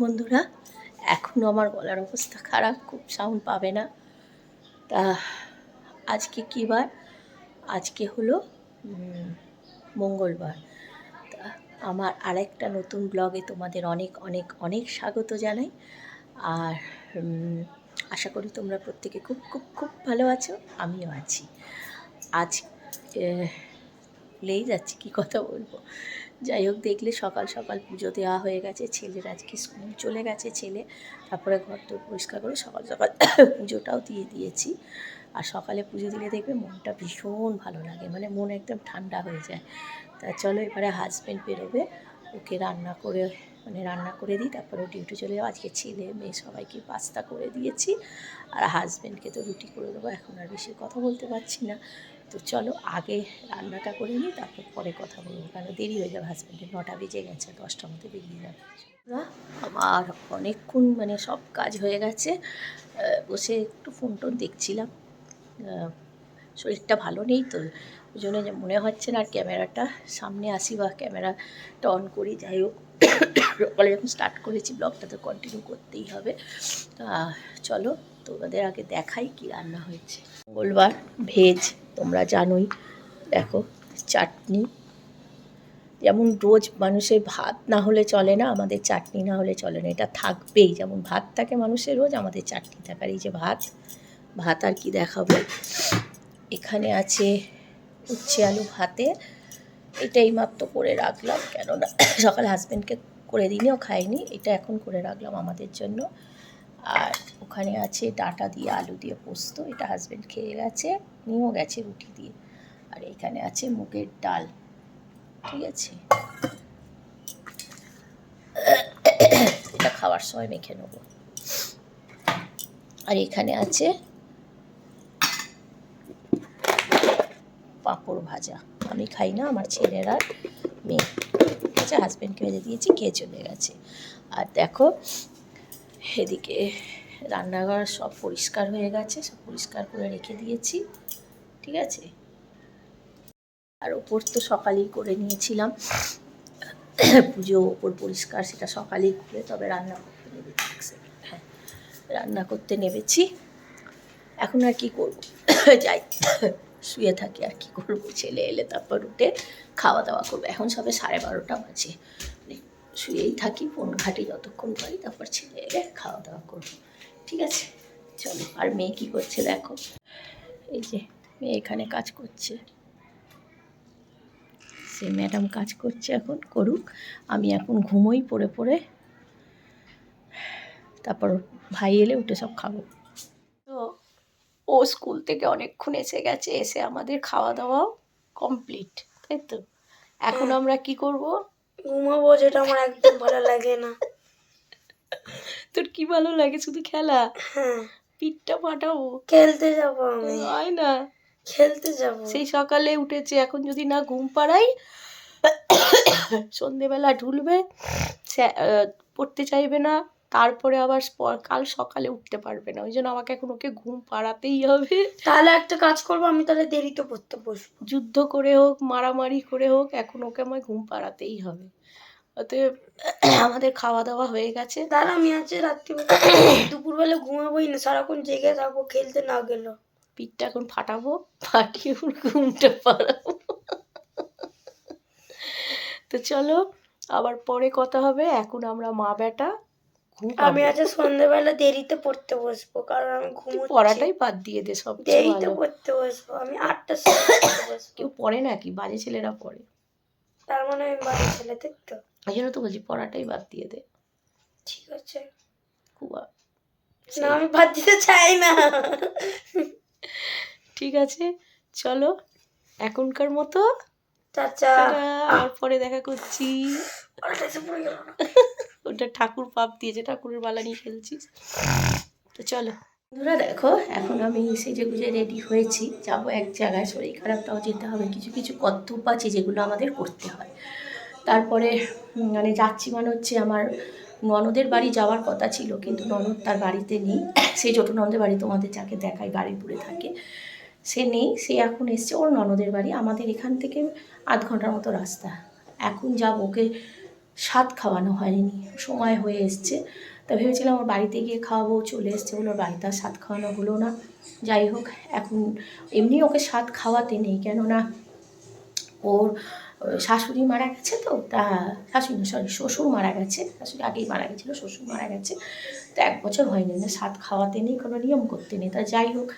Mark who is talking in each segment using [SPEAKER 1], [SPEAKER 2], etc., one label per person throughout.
[SPEAKER 1] বন্ধুরা, এখনও আমার গলার অবস্থা খারাপ, খুব সাউন্ড পাবে না। তা আজকে কী বার? আজকে হলো মঙ্গলবার। তা আমার আরেকটা নতুন ব্লগে তোমাদের অনেক অনেক অনেক স্বাগত জানাই। আর আশা করি তোমরা প্রত্যেকে খুব খুব খুব ভালো আছো, আমিও আছি। আজ ভুলেই যাচ্ছি কী কথা বলবো। যাই হোক, দেখলে সকাল সকাল পুজো দেওয়া হয়ে গেছে, ছেলের আজকে স্কুল চলে গেছে ছেলে। তারপরে ঘর তো পরিষ্কার করে সকাল সকাল পুজোটাও দিয়ে দিয়েছি। আর সকালে পুজো দিলে দেখবে মনটা ভীষণ ভালো লাগে, মানে মন একদম ঠান্ডা হয়ে যায়। তা চলো, এবারে হাজব্যান্ড বেরোবে, ওকে রান্না করে দিই, তারপরে ডিউটি চলে যাবো। আজকে ছেলে মেয়ে সবাইকে পাস্তা করে দিয়েছি, আর হাজব্যান্ডকে তো রুটি করে দেবো। এখন আর বেশি কথা বলতে পারছি না, তো চলো আগে রান্নাটা করে নিই, তারপর পরে কথা বলবো, কারণ দেরি হয়ে যাবে। হাজব্যান্ডের 9টা বেজে গেছে, 10টার মধ্যে বেরিয়ে যাবে। আমার অনেকক্ষণ সব কাজ হয়ে গেছে, বসে একটু ফোন টোন দেখছিলাম। শরীরটা ভালো নেই তো, ওই জন্য মনে হচ্ছে না আর ক্যামেরাটা সামনে আসি বা ক্যামেরাটা অন করি। যাই হোক, সকালে যখন স্টার্ট করেছি ব্লগটা তো কন্টিনিউ করতেই হবে। চলো তোমাদের আগে দেখাই কি রান্না হয়েছে। মঙ্গলবার ভেজ, তোমরা জানোই। দেখো, চাটনি, যেমন রোজ মানুষের ভাত না হলে চলে না, আমাদের চাটনি না হলে চলে না, এটা থাকবেই। যেমন ভাত থাকে মানুষের রোজ, আমাদের চাটনি থাকে। আর এই যে ভাত আর কি দেখাবো। এখানে আছে উচ্ছে আলু ভাতে, এটাই মাত্র করে রাখলাম, কেননা সকালে হাজব্যান্ডকে করে দিইনিও খাইনি, এটা এখন করে রাখলাম আমাদের জন্য। আর ওখানে আছে ডাঁটা দিয়ে আলু দিয়ে পোস্ত, এটা হাজব্যান্ড খেয়ে গেছে, নিয়েও গেছে রুটি দিয়ে। আর এখানে আছে মুগের ডাল, ঠিক আছে, এটা খাওয়ার সময় মেখে নেব। আর এখানে আছে পাঁপড় ভাজা, আমি খাই না, আমার ছেলেরা মেয়ে আছে, হাজব্যান্ডকে ভেজে দিয়েছি, খেয়ে চলে গেছে। আর দেখো, এদিকে রান্নাঘর সব পরিষ্কার হয়ে গেছে, সব পরিষ্কার করে রেখে দিয়েছি, ঠিক আছে। আর ওপর তো সকালেই করে নিয়েছিলাম, পুজো ওপর পরিষ্কার, সেটা সকালেই করে তবে রান্না করতে নেবেছি। হ্যাঁ, রান্না করতে নেবেছি। এখন আর কি করব, যাই শুয়ে থাকি, আর কি করবো। ছেলে এলে তারপর উঠে খাওয়া দাওয়া করবো। এখন সবে 12:30 বাজে, শুয়েই থাকি, ফোন ঘাঁটি যতক্ষণ পারি, তারপর ছেলে এলে খাওয়া দাওয়া করবো, ঠিক আছে। চলো, আর মেয়ে কী করছে দেখো, এই যে মেয়ে এখানে কাজ করছে, সে ম্যাডাম কাজ করছে, এখন করুক, আমি এখন ঘুমোই পড়ে পড়ে, তারপর ভাই এলে উঠে সব খাবো। তো ও স্কুল থেকে অনেকক্ষণ এসে গেছে, এসে আমাদের খাওয়া দাওয়াও কমপ্লিট, তাই তো। এখন আমরা কি করব,
[SPEAKER 2] ঘুমাবো, যেটা আমার একদম ভালো লাগে না।
[SPEAKER 1] তোর কি ভালো লাগে? শুধু খেলা?
[SPEAKER 2] হ্যাঁ,
[SPEAKER 1] পিঠটা ফাটাবো,
[SPEAKER 2] খেলতে যাবো আমি,
[SPEAKER 1] হয় না,
[SPEAKER 2] খেলতে যাব।
[SPEAKER 1] সেই সকালে উঠেছে, এখন যদি না ঘুম পাড়াই সন্ধেবেলা ঢুলবে, পড়তে চাইবে না, তারপরে আবার কাল সকালে উঠতে পারবে না। ওই জন্য আমাকে এখন ওকে ঘুম পাড়াতেই হবে।
[SPEAKER 2] তাহলে একটা কাজ করবো, আমি তাহলে দেরিতে পড়তে বসবো,
[SPEAKER 1] যুদ্ধ করে হোক, মারামারি করে হোক, এখন ওকে আমায় ঘুম পাড়াতেই হবে। অতএব আমাদের খাওয়া দাওয়া হয়ে গেছে।
[SPEAKER 2] তাহলে আমি আজকে রাত্রিবেলা দুপুরবেলা ঘুমাবোই না, সারাক্ষণ জেগে থাকবো, খেলতে না গেলেও।
[SPEAKER 1] পিঠটা এখন ফাটাবো, ফাটিয়ে ঘুমটা পাড়াবো। তো চলো, আবার পরে কথা হবে। এখন আমরা মা বেটা
[SPEAKER 2] আমি আজকে সন্ধ্যেবেলা দেরিতে পড়তে বসবো, কারণ আমি ঘুমোচ্ছি।
[SPEAKER 1] পড়াটাই বাদ দিয়ে দে, সব
[SPEAKER 2] দেরিতে পড়তে বসবো, আমি 8টার সময় পড়তে বসবো।
[SPEAKER 1] কেউ পড়ে নাকি? বাজে ছেলেরা পড়ে,
[SPEAKER 2] তার মানে আমি বাজে ছেলে, ঠিক তো?
[SPEAKER 1] এই জন্য তো বলছি পড়াটাই বাদ দিয়ে দে।
[SPEAKER 2] ঠিক আছে,
[SPEAKER 1] খুব
[SPEAKER 2] না আমি বাদ দিতে চাই না।
[SPEAKER 1] ঠিক আছে, চলো এখনকার মতো
[SPEAKER 2] চাচা,
[SPEAKER 1] আবার পরে দেখা করছি। ওটা ঠাকুর পাপ দিয়েছে, ঠাকুরের বালা নিয়ে খেলছিস। তো চলো বন্ধুরা, দেখো এখন আমি সেজে গুজে রেডি হয়েছি, যাবো এক জায়গায়, শরীর খারাপটাও যেতে হবে, কিছু কিছু কর্তব্য আছে যেগুলো আমাদের করতে হয়। তারপরে যাচ্ছি, হচ্ছে আমার ননদের বাড়ি যাওয়ার কথা ছিল, কিন্তু ননদ তার বাড়িতে নেই। সেই ছোটো ননদের বাড়ি তোমাদের যাকে দেখায়, গাড়িপুরে থাকে, সে নেই, সে এখন এসছে ওর ননদের বাড়ি। আমাদের এখান থেকে 8 ঘন্টার মতো রাস্তা। এখন যাব, ওকে স্বাদ খাওয়ানো হয়নি, সময় হয়ে এসছে। তা ভেবেছিলাম ওর বাড়িতে গিয়ে খাওয়াবো, চলে এসছে বলে ওর বাড়িতে আর স্বাদ খাওয়ানো হলো না। যাই হোক, এখন এমনি ওকে স্বাদ খাওয়াতে নেই, কেননা ওর শাশুড়ি মারা গেছে, তো তা শাশুড়ি না, সরি, শ্বশুর মারা গেছে। শাশুড়ি আগেই মারা গেছিলো, শ্বশুর মারা গেছে, তো 1 বছর হয়নি, না স্বাদ খাওয়াতে নেই, কোনো নিয়ম করতে নেই। তা যাই হোক,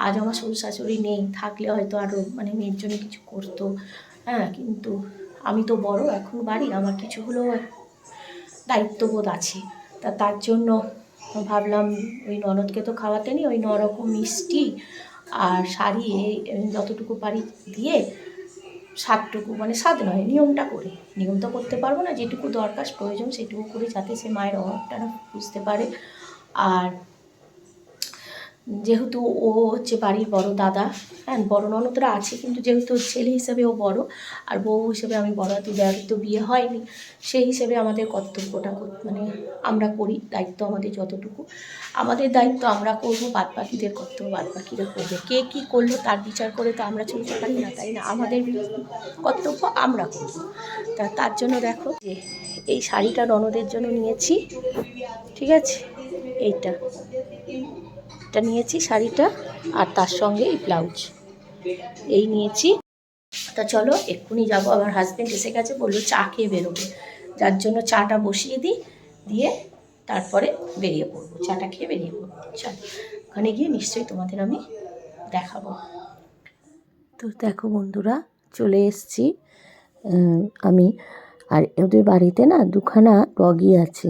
[SPEAKER 1] আজ আমার শ্বশুর শাশুড়ি নেই, থাকলে হয়তো আরও মানে মেয়ের জন্য কিছু করতো। হ্যাঁ, কিন্তু আমি তো বড় এখন বাড়ি, আমার কিছু হলেও দায়িত্ববোধ আছে। তা তার জন্য ভাবলাম ওই ননদকে তো খাওয়াতে নেই, ওই 9 রকম মিষ্টি আর শাড়ি যতটুকু পারি দিয়ে স্বাদটুকু, মানে স্বাদ নয়, নিয়মটা করে, নিয়ম তো করতে পারবো না, যেটুকু দরকার প্রয়োজন সেটুকু করে, যাতে সে মায়ের অভাবটা না বুঝতে পারে। আর যেহেতু ও হচ্ছে বাড়ির বড় দাদা, হ্যাঁ, বড় ননদরা আছে, কিন্তু যেহেতু ছেলে হিসেবে ও বড় আর বউ হিসেবে আমি বড়, তো বিয়ে হয়নি, সেই হিসেবে আমাদের কর্তব্যটা মানে আমরা করি, দায়িত্ব আমাদের যতটুকু, আমাদের দায়িত্ব আমরা করবো, বাদবাকিদের কর্তব্য বাদবাকিরা করবে। কে কী করলো তার বিচার করে তো আমরা চলতে পারি না, তাই না? আমাদের কর্তব্য আমরা করব। তার জন্য দেখো যে এই শাড়িটা ননদের জন্য নিয়েছি, ঠিক আছে, এটা নিয়েছি শাড়িটা, আর তার সঙ্গে এই ব্লাউজ এই নিয়েছি। তা চলো এক্ষুনি যাবো, আমার হাজব্যান্ড এসে গেছে, বললো চা খেয়ে বেরোবে, যার জন্য চাটা বসিয়ে দিই, দিয়ে তারপরে বেরিয়ে পড়বো, চাটা খেয়ে বেরিয়ে পড়বো। চল, ওখানে গিয়ে নিশ্চয়ই তোমাদের আমি দেখাবো। তো দেখো বন্ধুরা, চলে এসছি আমি, আর ওদের বাড়িতে না 2খানা ডগি আছে।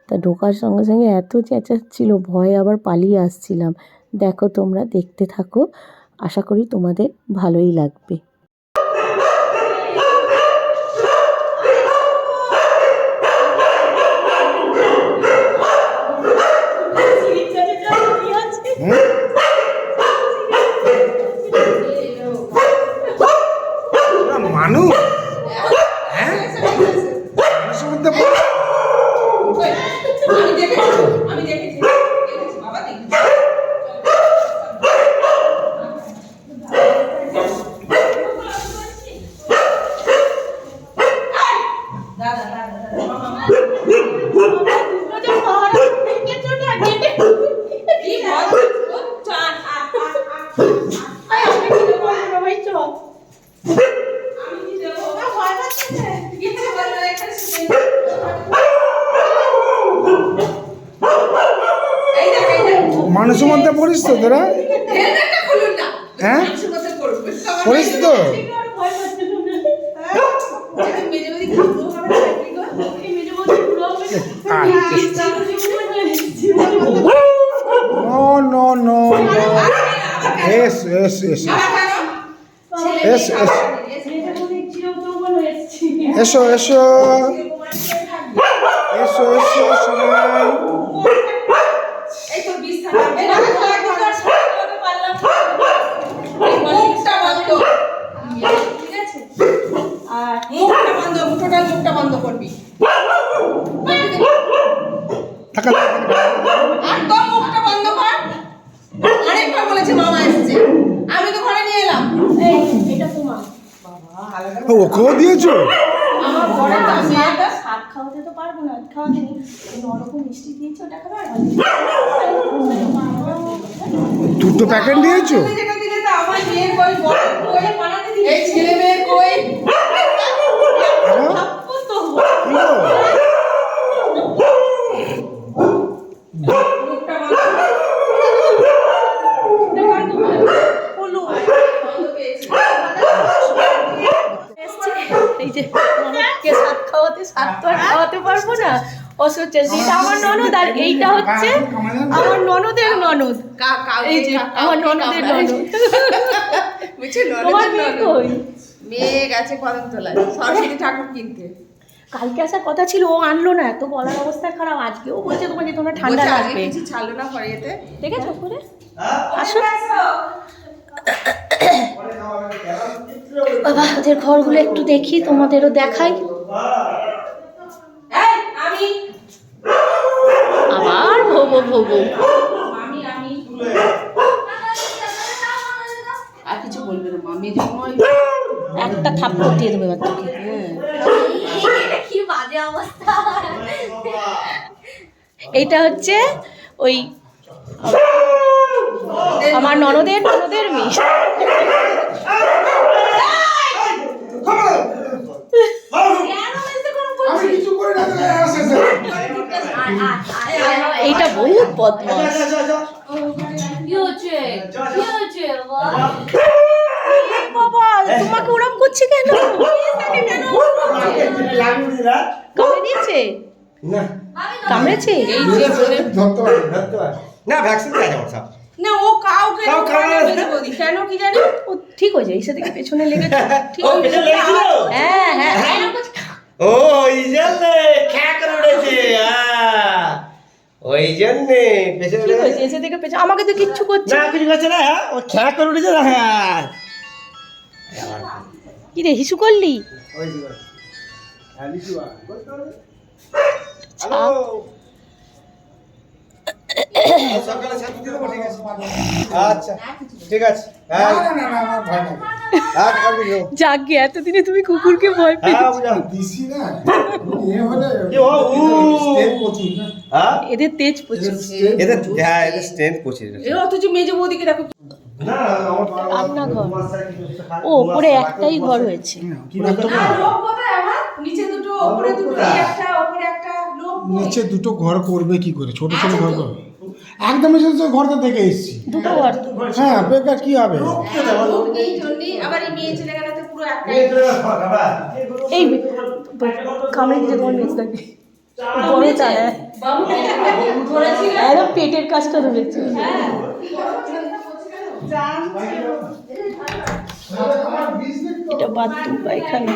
[SPEAKER 1] তা ঢোকার সঙ্গে সঙ্গে এত চেঁচাচ্ছিল, ভয়ে আবার পালিয়ে আসছিলাম। দেখো, তোমরা দেখতে থাকো, আশা করি তোমাদের ভালোই লাগবে।
[SPEAKER 3] মানুষ, হ্যাঁ, মানুষের মধ্যে
[SPEAKER 4] আমি দেখেছি বাবা, দেখেছি।
[SPEAKER 3] মানুষের মধ্যে পড়িস তো তোরা, হ্যাঁ, পড়িস তো। নো নো নো নো, এস এস এস এস এস, এসো এসো এসো এসো সবাই।
[SPEAKER 4] মুখটা বন্ধ করবি, একদম মুখটা বন্ধ কর। অনেকবার বলেছে মামা এসেছে, আমি তো ঘরে নিয়ে এলাম।
[SPEAKER 1] এটা তোমার
[SPEAKER 3] ওকেও দিয়েছো?
[SPEAKER 1] আমার ঘরে তো মেয়েটা শাক খাওয়াতে তো পারবো না, খাওয়াতে নেই, 9 রকম মিষ্টি দিয়েছে, ওটা খাবার
[SPEAKER 3] 2টো প্যাকেট দিয়েছো?
[SPEAKER 4] যেটা দিলে তো আমার মেয়ের কই, বড় কই, বানাতে দিই, এই ছেলে মেয়ের কই, মুখটা বন্ধ
[SPEAKER 1] এই যে ননদকে শাক খাওয়াতে, শাক তো আর খাওয়াতে পারবো না, অসহ্য। এটা আমার ননদ, আর এইটা হচ্ছে আমার ননদের ননদ, এই যে আমার ননদের ননদ।
[SPEAKER 4] বুঝছো,
[SPEAKER 1] তোমার মেয়ে কই?
[SPEAKER 4] মেয়ে গেছে কদমতলায় সরস্বতী ঠাকুর কিনতে।
[SPEAKER 1] কালকে আসার কথা ছিল, ও আনলো না, এত গলার অবস্থা খারাপ। আজকেও বলছে তোমার যে তোমরা ঠান্ডা লাগবে,
[SPEAKER 4] কিছু ছাড়লো না পরেতে,
[SPEAKER 1] দেখেছো করে। আসো বাবা, ওদের ঘরগুলো একটু দেখি, তোমাদেরও দেখাই।
[SPEAKER 4] আমি
[SPEAKER 1] আবার ভোগো ভোগো,
[SPEAKER 4] আমি আর কিছু বলবে না, মামি জময়
[SPEAKER 1] একটা থাপ্পড় দিয়ে দেবে এবার তোকে।
[SPEAKER 4] কি
[SPEAKER 5] বাজে অবস্থা।
[SPEAKER 1] এইটা হচ্ছে ওই আমার ননদের মেয়ে। এইটা বহুত বদমাস।
[SPEAKER 5] কি হচ্ছে বল?
[SPEAKER 1] বাবা তোমাকে ওরম করছে কেন? কামড়ে দিয়েছে? কামড়েছে? এই যে
[SPEAKER 3] না ভ্যাকসিন দেওয়া যাবে সব।
[SPEAKER 4] না ও কাউকে কেন কি জানি
[SPEAKER 1] ও ঠিক হয়ে যায়, এসে দেখে পেছনে লেগেছে। ঠিক
[SPEAKER 3] ও
[SPEAKER 1] হয়ে
[SPEAKER 3] পেছনে
[SPEAKER 1] যায়।
[SPEAKER 3] লেগেছিল?
[SPEAKER 1] হ্যাঁ হ্যাঁ
[SPEAKER 3] ও ওই জন্যে খ্যাক করে উঠেছে। ওই জন্যে পেছনে
[SPEAKER 1] ঠিক হয়েছে,
[SPEAKER 3] লেগেছে।
[SPEAKER 1] এসে দেখে পেছনে। আমাকে তো কিচ্ছু করছে
[SPEAKER 3] না
[SPEAKER 1] না।
[SPEAKER 3] কিছু করছে না, হ্যাঁ ও খ্যাক করে উঠেছে না। হ্যাঁ
[SPEAKER 1] কি রে হিসু করলি?
[SPEAKER 3] ওই যে হ্যাঁ লিচু সকালে সাথে দিয়ে দেবো, ঠিক আছে। আচ্ছা ঠিক আছে। হ্যাঁ আচ্ছা কালকে যাবো।
[SPEAKER 1] যাকে এতদিনে তুমি কুকুরকে ভয় পেয়ে।
[SPEAKER 3] হ্যাঁ বুঝলাম।
[SPEAKER 6] দিছি না এ হলে
[SPEAKER 3] কি ও উ
[SPEAKER 6] স্টেপ প্রচুর না
[SPEAKER 3] হ্যাঁ
[SPEAKER 1] এদের তেজ প্রচুর।
[SPEAKER 3] এদের হ্যাঁ এদের স্ট্রেংথ প্রচুর।
[SPEAKER 4] এ অথচ মেজে বৌদিকে দেখো
[SPEAKER 3] না আমার
[SPEAKER 1] রান্নাঘর। ও ওপরে একটাই ঘর হয়েছে।
[SPEAKER 4] আর লোক কোথায় আমার নিচে দুটো ওপরে দুটো এই একটা ওপরে একটা লোক কই?
[SPEAKER 6] নিচে দুটো ঘর করবে কি করে, ছোট ছোট ঘর করবে একদম এসে তো ঘরটা দেখে এসেছি।
[SPEAKER 1] দুটো ঘর।
[SPEAKER 6] হ্যাঁ বেকার কি হবে,
[SPEAKER 4] লোক এই জন্যই আবার এই মেয়ে চলে গেলে তো পুরো একটাই
[SPEAKER 1] এই কামড়ে দিয়েছে তোমার মেজ থাকে বড় চায় একদম পেটের কাজটা ধরেছে। এটা বাথরুম পায়খানা।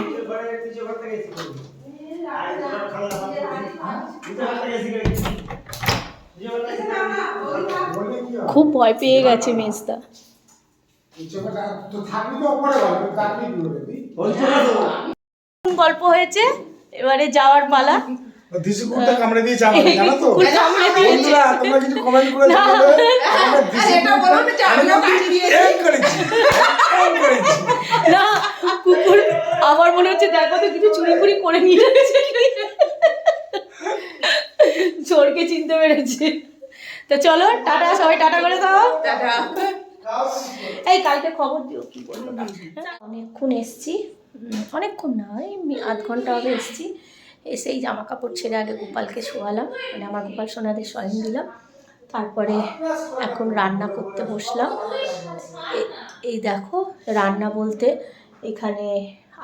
[SPEAKER 1] খুব ভয় পেয়ে গেছে মেজদা।
[SPEAKER 6] তো থাকবি তো ওপরে গল্প থাকবি কি করে তুই
[SPEAKER 1] গল্প হয়েছে, এবারে যাওয়ার পালা।
[SPEAKER 6] দিশি কুকুরটা কামড়ে দিয়েছে আমাকে, জানো তো
[SPEAKER 1] কুকুর কামড়ে দিয়েছে।
[SPEAKER 6] বন্ধুরা তোমরা কিছু কমেন্ট করে জানাবে আমরা দিশি
[SPEAKER 4] এটা বলো না যে আমিও কাটি দিয়েছি
[SPEAKER 6] এই করেছি
[SPEAKER 1] না কুকুর আমার মনে হচ্ছে দেখো তো কিছু চুরি ফুরি করে নিয়ে যাচ্ছে, চোরকে চিনতে পেরেছে। তো চলো টাটা, সবাই টাটা করে দাও।
[SPEAKER 4] টাটা
[SPEAKER 1] এই কালকে খবর দিও কি বললো না। অনেকক্ষণ এসছি, অনেকক্ষণ না এই আধ ঘন্টা হবে এসছি। এসে এই জামা কাপড় ছেড়ে আগে গোপালকে শোয়ালাম, মানে আমার গোপাল সোনাদের শয়ন দিলাম। তারপরে এখন রান্না করতে বসলাম। এই দেখো রান্না বলতে এখানে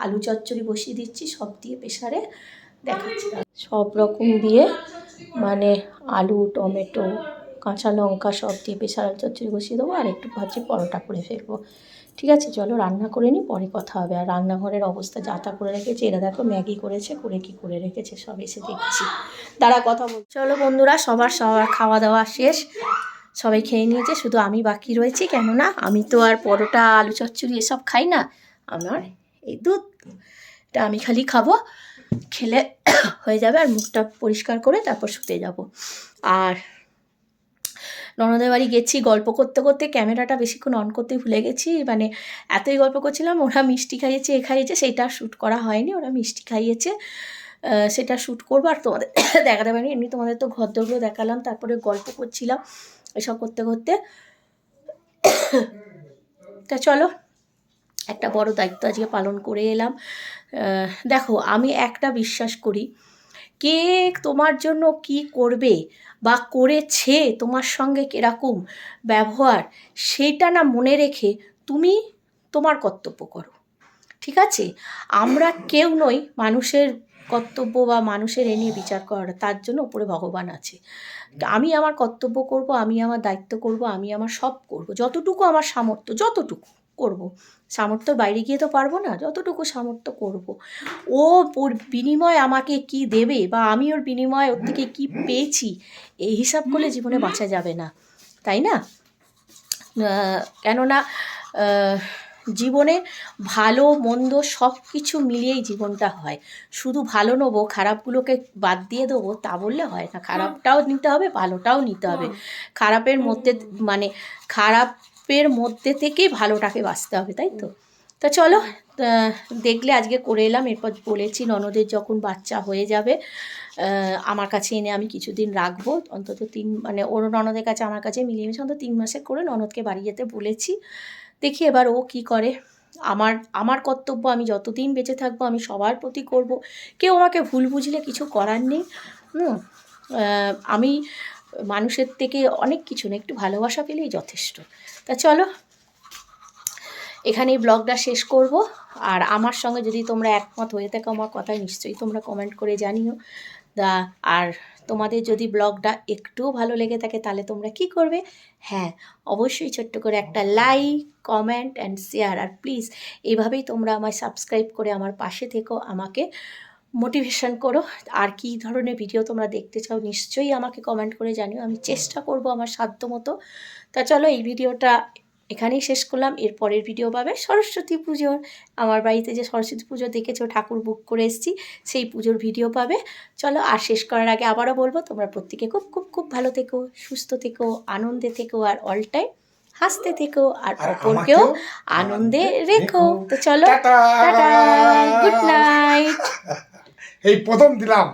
[SPEAKER 1] আলু চচ্চড়ি বসিয়ে দিচ্ছি, সব দিয়ে প্রেসারে দেখাচ্ছি। সব রকম দিয়ে মানে আলু টমেটো কাঁচা লঙ্কা সব দিয়ে প্রেসার আলু চচ্চড়ি বসিয়ে দেবো, আর একটু ভাবছি পরোটা করে ফেলবো। ঠিক আছে চলো রান্না করে নিই, পরে কথা হবে। আর রান্নাঘরের অবস্থা যা তা করে রেখেছে, এরা দেখো ম্যাগি করেছে, করে কি করে রেখেছে সব এসে দেখছি, দাঁড়া কথা বল। চলো বন্ধুরা সবার খাওয়া দাওয়া শেষ, সবাই খেয়ে নিয়েছে, শুধু আমি বাকি রয়েছি। কেননা আমি তো আর পরোটা আলু চচ্চড়ি এসব খাই না, আমার এই দুধটা আমি খালি খাবো, খেলে হয়ে যাবে। আর মুখটা পরিষ্কার করে তারপর শুতে যাব। আর ননদের বাড়ি গেছি, গল্প করতে করতে ক্যামেরাটা বেশিক্ষণ অন করতে ভুলে গেছি, মানে এতই গল্প করছিলাম। ওরা মিষ্টি খাইয়েছে, খাইয়েছে, সেটা শ্যুট করা হয়নি। ওরা মিষ্টি খাইয়েছে, সেটা শ্যুট করবো আর তোমাদের দেখাতে পারিনি। এমনি তোমাদের তো ঘরদোরগুলো দেখালাম, তারপরে গল্প করছিলাম এসব করতে করতে। তা চলো একটা বড় দায়িত্ব আজকে পালন করে এলাম। দেখো আমি একটা বিশ্বাস করি, কে তোমার জন্য কি করবে বা করেছে, তোমার সঙ্গে কীরকম ব্যবহার, সেটা না মনে রেখে তুমি তোমার কর্তব্য করো। ঠিক আছে, আমরা কেউ নই মানুষের কর্তব্য বা মানুষের এ নিয়ে বিচার করার, তার জন্য উপরে ভগবান আছে। আমি আমার কর্তব্য করব, আমি আমার দায়িত্ব করব, আমি আমার সব করব, যতটুকু আমার সামর্থ্য, যতটুকু করব। সামর্থ্যর বাইরে গিয়ে তো পারবো না, যতটুকু সামর্থ্য করব। ওর বিনিময়ে আমাকে কি দেবে বা আমি ওর বিনিময়ে ওর থেকে কী পেয়েছি, এই হিসাব করলে জীবনে বাঁচা যাবে না, তাই না? কেননা জীবনে ভালো মন্দ সব কিছু মিলিয়েই জীবনটা হয়। শুধু ভালো নেবো, খারাপগুলোকে বাদ দিয়ে দেবো তা বললে হয় না। খারাপটাও নিতে হবে, ভালোটাও নিতে হবে। খারাপের মধ্যে থেকেই ভালোটাকে বাঁচতে হবে, তাই তো? তা চলো দেখলে আজকে করে এলাম। এরপর বলেছি ননদের যখন বাচ্চা হয়ে যাবে আমার কাছে এনে আমি কিছুদিন রাখবো, অন্তত মানে ওর ননদের কাছে আমার কাছে মিলিয়ে মিশে অন্তত 3 মাসের করে ননদকে বাড়ি যেতে বলেছি। দেখি এবার ও কি করে। আমার কর্তব্য, আমি যতদিন বেঁচে থাকবো আমি সবার প্রতি করব। কেউ আমাকে ভুল বুঝলে কিছু করার নেই। আমি মানুষের থেকে অনেক কিছু না, একটু ভালোবাসা পেলেই যথেষ্ট। তা চলো এখানেই ব্লগটা শেষ করব। আর আমার সঙ্গে যদি তোমরা একমত হয়ে থাকো আমার কথায় নিশ্চয়ই তোমরা কমেন্ট করে জানিও। আর তোমাদের যদি ব্লগটা একটুও ভালো লেগে থাকে তাহলে তোমরা কি করবে? হ্যাঁ, অবশ্যই ছোট্ট করে একটা লাইক, কমেন্ট অ্যান্ড শেয়ার। আর প্লিজ এইভাবেই তোমরা আমায় সাবস্ক্রাইব করে আমার পাশে থেকো, আমাকে মোটিভেশন করো। আর কী ধরনের ভিডিও তোমরা দেখতে চাও নিশ্চয়ই আমাকে কমেন্ট করে জানিও, আমি চেষ্টা করব আমার সাধ্য মতো। তা চলো এই ভিডিওটা এখানেই শেষ করলাম। এর পরের ভিডিও পাবে সরস্বতী পুজোর। আমার বাড়িতে যে সরস্বতী পুজো দেখেছো, ঠাকুর বুক করে এসেছি, সেই পুজোর ভিডিও পাবে। চলো আর শেষ করার আগে আবারও বলবো তোমরা প্রত্যেকে খুব খুব খুব ভালো থেকো, সুস্থ থেকো, আনন্দে থেকো, আর অল টাইম হাসতে থেকো, আর অপরকেও আনন্দে রেখো। তো চলো টাটা, গুড নাইট।
[SPEAKER 6] এই প্রথম দিলাম।